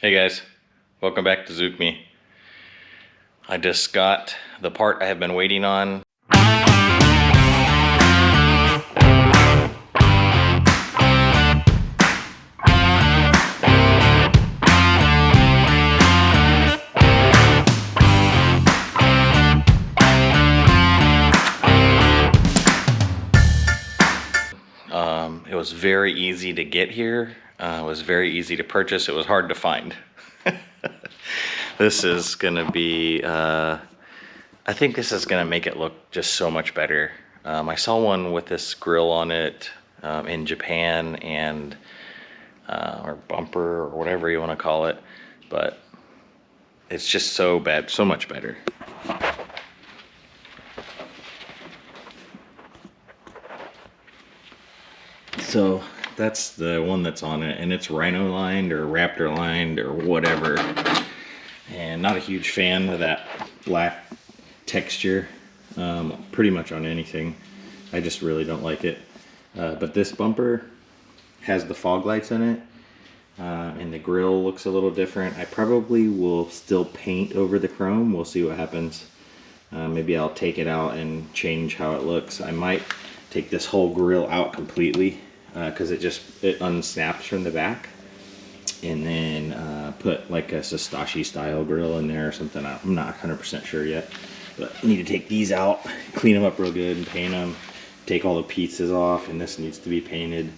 Hey guys, welcome back to Suzuki. I just got the part I have been waiting on. It was very easy to get here. It was very easy to purchase. It was hard to find. This is gonna be, I think this is gonna make it look just so much better. I saw one with this grill on it in Japan, and or bumper or whatever you want to call it, but it's just so much better. So that's the one that's on it, and it's rhino lined or raptor lined or whatever, and not a huge fan of that black texture pretty much on anything. I just really don't like it, but this bumper has the fog lights in it, and the grill looks a little different. I probably will still paint over the chrome. We'll see what happens. Maybe I'll take it out and change how it looks. I might take this whole grill out completely because it unsnaps from the back, and then put like a Suzuki style grill in there or something. I'm not 100% sure yet, but I need to take these out, clean them up real good and paint them, take all the pieces off, and this needs to be painted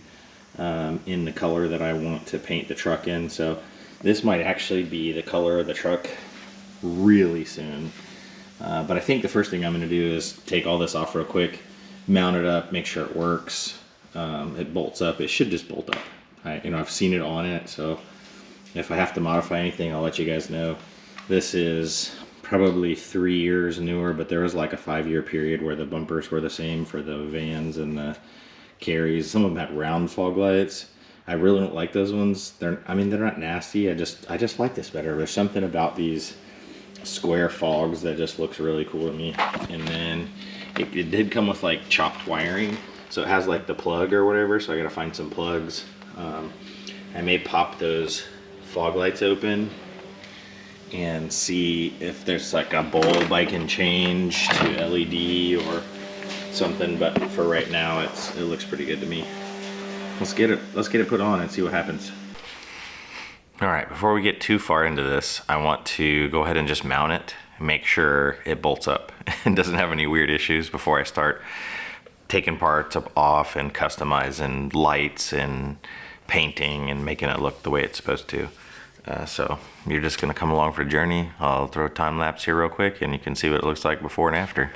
in the color that I want to paint the truck in. So this might actually be the color of the truck really soon, but I think the first thing I'm going to do is take all this off real quick, mount it up, make sure it works. It bolts up. It should just bolt up. I've seen it on it, so if I have to modify anything, I'll let you guys know. This is probably 3 years newer, but there was like a 5-year period where the bumpers were the same for the vans and the carries. Some of them had round fog lights. I really don't like those ones. They're not nasty. I just like this better. There's something about these square fogs that just looks really cool to me. And then it did come with like chopped wiring, so it has like the plug or whatever, so I gotta find some plugs. I may pop those fog lights open and see if there's like a bulb I can change to LED or something, but for right now it looks pretty good to me. Let's get it put on and see what happens. All right, before we get too far into this, I want to go ahead and just mount it and make sure it bolts up and doesn't have any weird issues before I start taking parts off and customizing lights and painting and making it look the way it's supposed to. So you're just gonna come along for the journey. I'll throw a time lapse here real quick and you can see what it looks like before and after.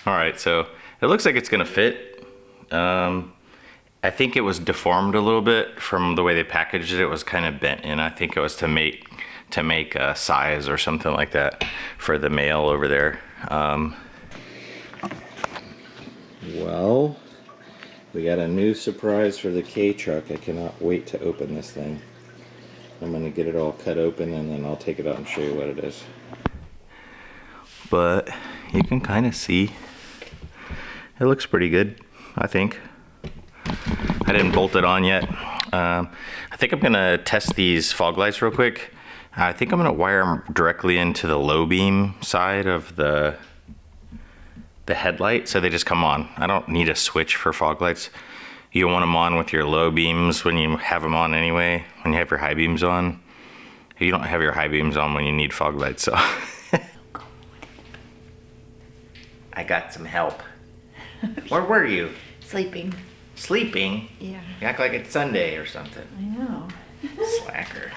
Alright, so it looks like it's gonna fit. I think it was deformed a little bit from the way they packaged it. It was kind of bent in. I think it was to make a size or something like that for the male over there. Well, we got a new surprise for the keitruck. I cannot wait to open this thing. I'm gonna get it all cut open and then I'll take it out and show you what it is. But you can kind of see it looks pretty good, I think. I didn't bolt it on yet. I think I'm gonna test these fog lights real quick. I think I'm gonna wire them directly into the low beam side of the headlight, so they just come on. I don't need a switch for fog lights. You want them on with your low beams when you have them on anyway, when you have your high beams on. You don't have your high beams on when you need fog lights, so. I got some help. Where were you? Sleeping. Sleeping? Yeah. You act like it's Sunday or something. I know. Slacker.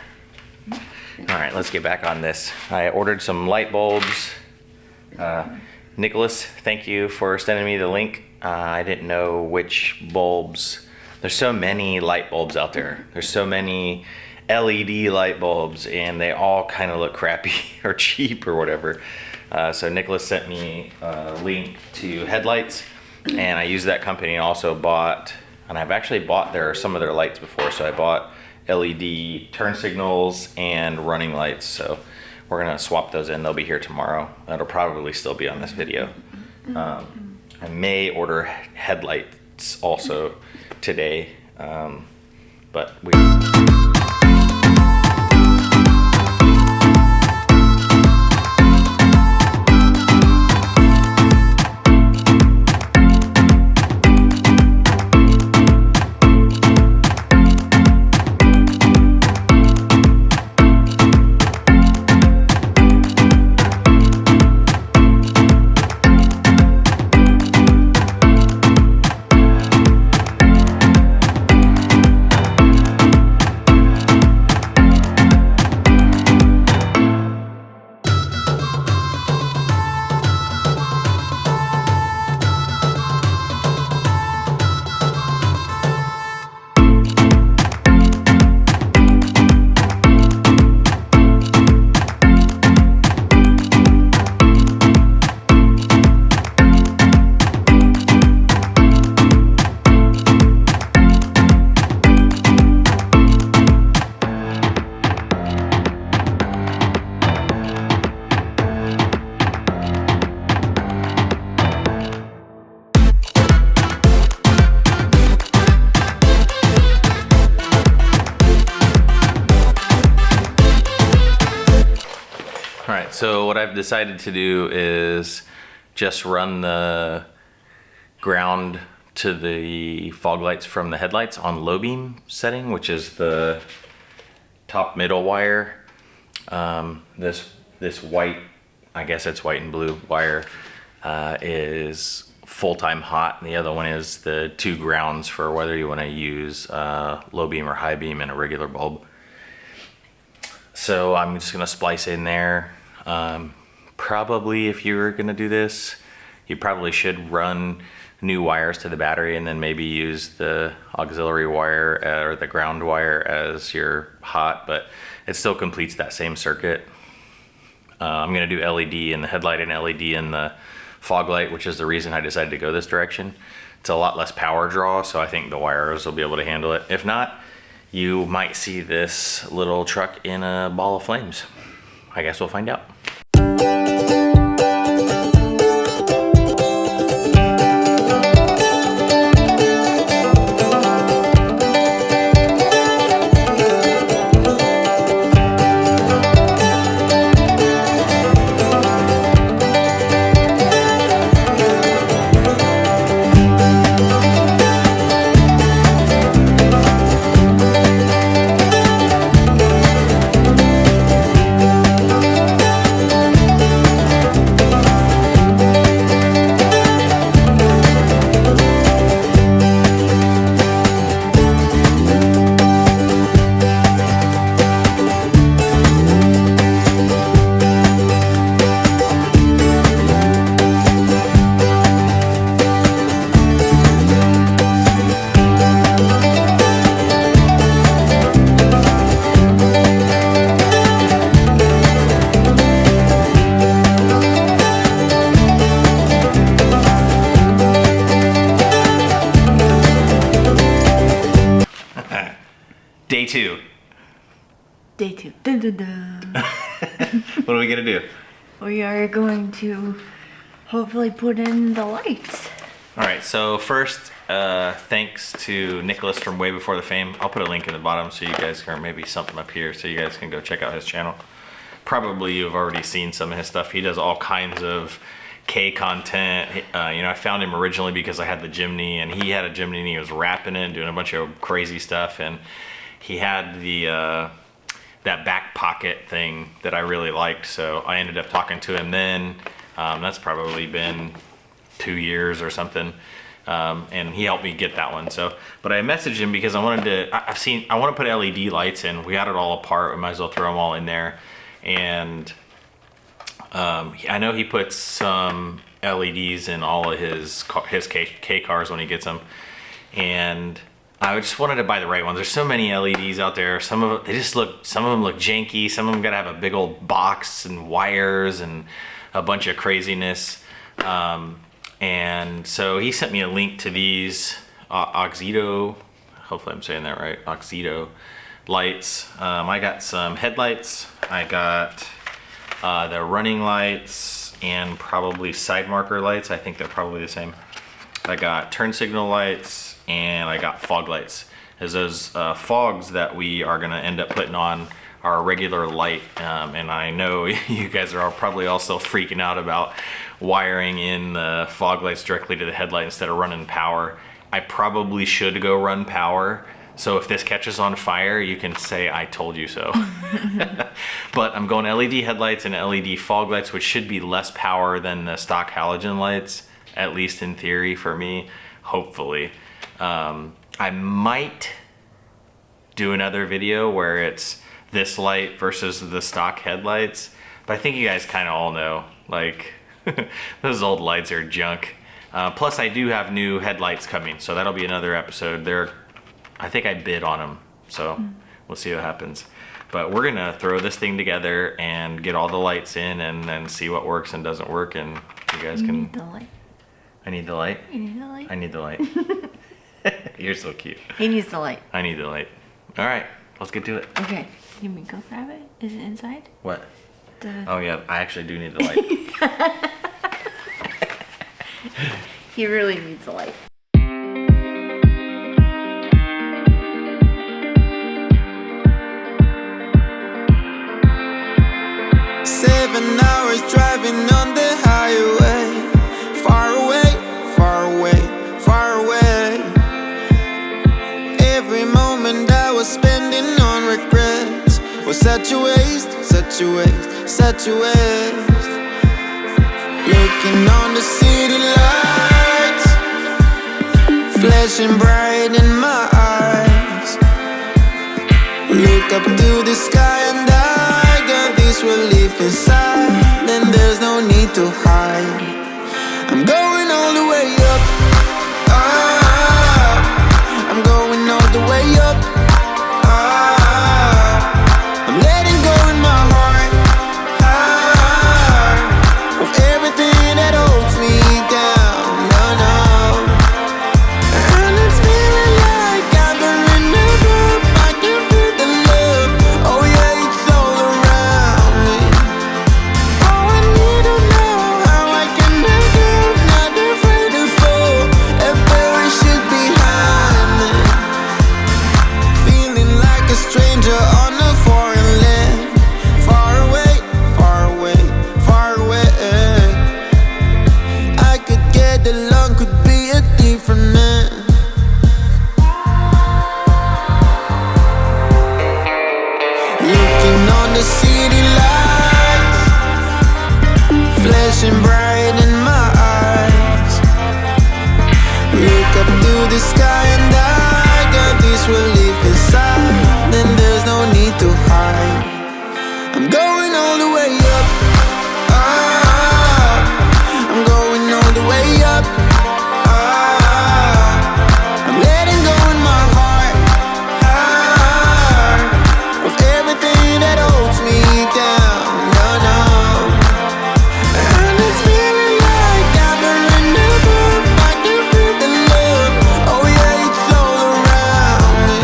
All right, let's get back on this. I ordered some light bulbs. Nicholas, thank you for sending me the link. I didn't know which bulbs. There's so many light bulbs out there. There's so many LED light bulbs and they all kind of look crappy or cheap or whatever. So Nicholas sent me a link to Headlights and I used that company and also bought, and I've actually bought some of their lights before. So I bought LED turn signals and running lights. So we're gonna swap those in. They'll be here tomorrow. That'll probably still be on this video. I may order headlights also today, but we. So what I've decided to do is just run the ground to the fog lights from the headlights on low beam setting, which is the top middle wire. This white, I guess it's white and blue wire, is full-time hot, and the other one is the two grounds for whether you want to use low beam or high beam in a regular bulb. So I'm just gonna splice in there. Probably if you were gonna do this, you probably should run new wires to the battery and then maybe use the auxiliary wire or the ground wire as your hot, but it still completes that same circuit. I'm gonna do LED in the headlight and LED in the fog light, which is the reason I decided to go this direction. It's a lot less power draw, so I think the wires will be able to handle it. If not, you might see this little truck in a ball of flames. I guess we'll find out. Day 2. Dun, dun, dun. What are we gonna do? We are going to hopefully put in the lights. All right, so first, thanks to Nicholas from Way Before the Fame. I'll put a link in the bottom so you guys can, maybe something up here so you guys can go check out his channel. Probably you've already seen some of his stuff. He does all kinds of K content. You know, I found him originally because I had the Jimny, and he had a Jimny and he was rapping it and doing a bunch of crazy stuff, and he had the that back pocket thing that I really liked, so I ended up talking to him then. That's probably been 2 years or something, and he helped me get that one. So, but I messaged him because I wanted to, I want to put LED lights in. We got it all apart, we might as well throw them all in there. And I know he puts some LEDs in all of his K cars when he gets them, and I just wanted to buy the right ones. There's so many LEDs out there. Some of them, some of them look janky. Some of them gotta have a big old box and wires and a bunch of craziness. And so he sent me a link to these auxito, hopefully I'm saying that right, auxito lights. I got some headlights. I got the running lights and probably side marker lights. I think they're probably the same. I got turn signal lights, and I got fog lights. As those fogs that we are gonna end up putting on are a regular light, and I know you guys are all probably also freaking out about wiring in the fog lights directly to the headlight instead of running power. I probably should go run power, so if this catches on fire, you can say I told you so. But I'm going LED headlights and LED fog lights, which should be less power than the stock halogen lights, at least in theory for me, hopefully. I might do another video where it's this light versus the stock headlights, but I think you guys kind of all know, like, those old lights are junk. Plus I do have new headlights coming, so that'll be another episode. I think I bid on them, so we'll see what happens. But we're gonna throw this thing together and get all the lights in, and then see what works and doesn't work, and you guys can... need the light. I need the light? You need the light? I need the light. You're so cute. He needs the light. I need the light. All right, let's get to it. Okay, you mean go grab it? Is it inside? What? Oh yeah, I actually do need the light. He really needs the light. Hours driving on the highway, far away, far away, far away. Every moment I was spending on regrets was such a waste, such a waste, such a waste. Looking on the city lights, flashing bright in my eyes. Look up to the sky and I got this relief inside. Then there's no need to hide. I'm going all the way up, up. I'm going all the way up, up. I'm letting go in my heart, heart, of everything that holds me down, no, no. And it's feeling like I've been enough. I can feel the love, oh yeah, it's all around me. Oh, I need to know how I can make it, not afraid to fall and perish it behind me. Feeling like a stranger on a foreign land, far away, far away, far away. I could get along, could be a different man. Looking on the city lights, flashing bright in my eyes. Look up to the sky and I got this relief inside. Then there's no need to hide. I'm going all the way up, up. I'm going all the way up, up. I'm letting go in my heart, heart, of everything that holds me down, no, no. And it's feeling like I've been enough. I can feel the love, oh yeah, it's all around me.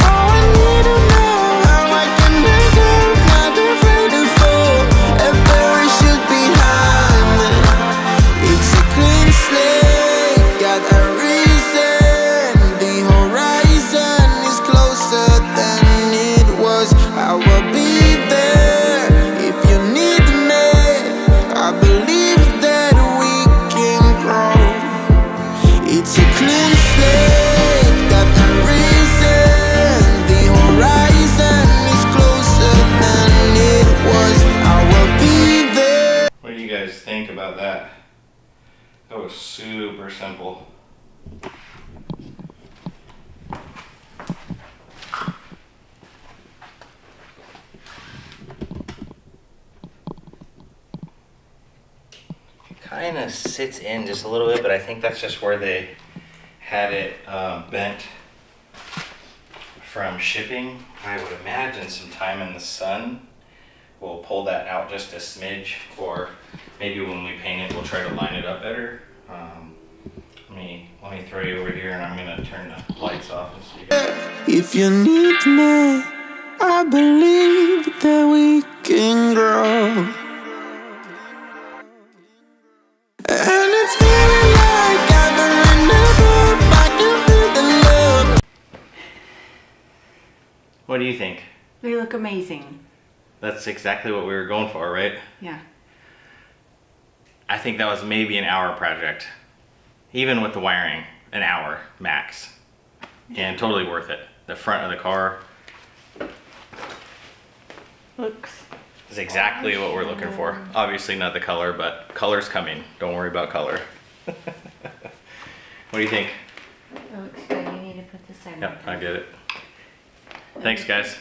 Oh, I need to know how I was super simple. Kind of sits in just a little bit, but I think that's just where they had it bent from shipping. I would imagine some time in the sun will pull that out just a smidge, or maybe when we paint it we'll try to line it up better. Let me throw you over here and I'm gonna turn the lights off and see. If you need me, I believe that we can grow. And it's feeling like I've been above. I can feel the love. What do you think? They look amazing. That's exactly what we were going for, right? Yeah. I think that was maybe an hour project. Even with the wiring, an hour max. And totally worth it. The front of the car Looks. is exactly what we're looking for. Obviously not the color, but color's coming. Don't worry about color. What do you think? It looks good. You need to put this in. Yep, I get it. Thanks, guys.